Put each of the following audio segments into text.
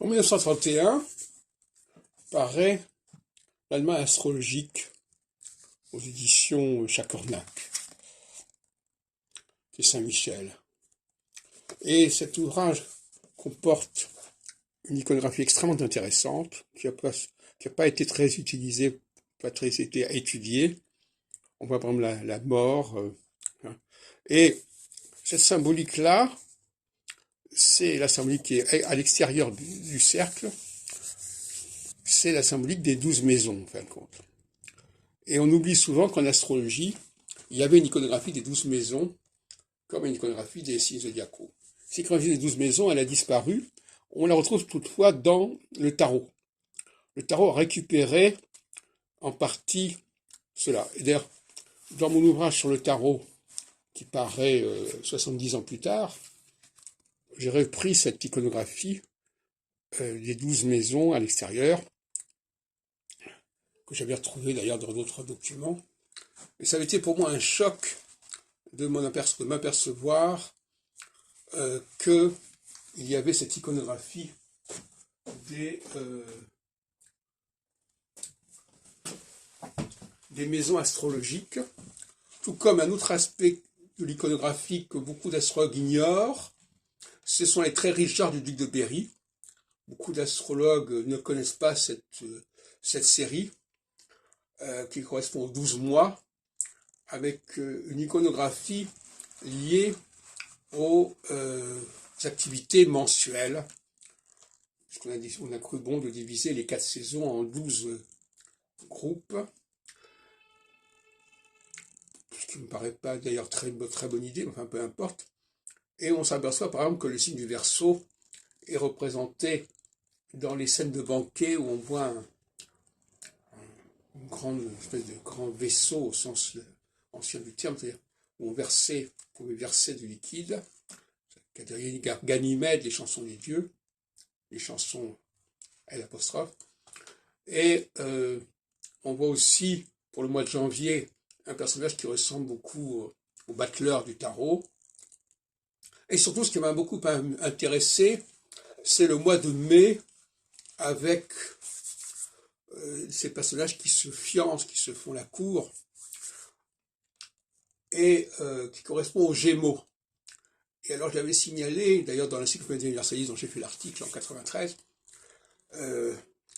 En 1931, paraît l'Allemagne astrologique aux éditions Chacornac, qui est Saint-Michel. Et cet ouvrage comporte une iconographie extrêmement intéressante, qui n'a pas été très utilisée, pas très été étudiée. On voit par exemple la mort. Et cette symbolique-là, c'est la symbolique qui est à l'extérieur du cercle. C'est la symbolique des 12 maisons, en fin de compte. Et on oublie souvent qu'en astrologie, il y avait une iconographie des 12 maisons, comme une iconographie des signes zodiacaux. Cette iconographie des 12 maisons, elle a disparu. On la retrouve toutefois dans le tarot. Le tarot a récupéré en partie cela. Et d'ailleurs, dans mon ouvrage sur le tarot, qui paraît 70 ans plus tard, j'ai repris cette iconographie des 12 maisons à l'extérieur, que j'avais retrouvé d'ailleurs dans d'autres documents. Et ça avait été pour moi un choc de m'apercevoir qu'il y avait cette iconographie des maisons astrologiques, tout comme un autre aspect de l'iconographie que beaucoup d'astrologues ignorent, ce sont les traits Richard du duc de Berry. Beaucoup d'astrologues ne connaissent pas cette série, qui correspond aux 12 mois, avec une iconographie liée aux activités mensuelles. On a cru bon de diviser les 4 saisons en 12 groupes, ce qui ne me paraît pas d'ailleurs très bonne idée, mais enfin peu importe. Et on s'aperçoit par exemple que le signe du Verseau est représenté dans les scènes de banquet où on voit une grande espèce de grand vaisseau au sens ancien du terme, c'est-à-dire où on pouvait verser du liquide. Ganymède, les chansons des dieux, les chansons L'. Et on voit aussi, pour le mois de janvier, un personnage qui ressemble beaucoup au battleur du tarot. Et surtout, ce qui m'a beaucoup intéressé, c'est le mois de mai, avec ces personnages qui se fiancent, qui se font la cour, et qui correspond aux Gémeaux. Et alors j'avais signalé, d'ailleurs dans l'Encyclopédie universaliste dont j'ai fait l'article en 93,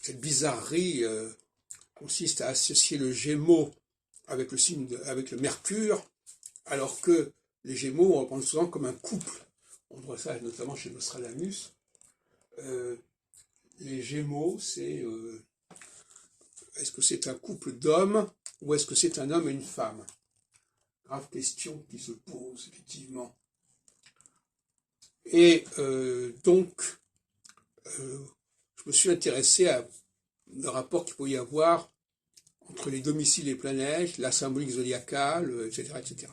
cette bizarrerie consiste à associer le Gémeaux avec le Mercure, alors que les Gémeaux on reprend souvent comme un couple. On voit ça notamment chez Nostradamus. Les Gémeaux, c'est est-ce que c'est un couple d'hommes ou est-ce que c'est un homme et une femme? Grave question qui se pose, effectivement. Et donc, je me suis intéressé à le rapport qu'il peut y avoir entre les domiciles et planètes, la symbolique zodiacale, etc., etc.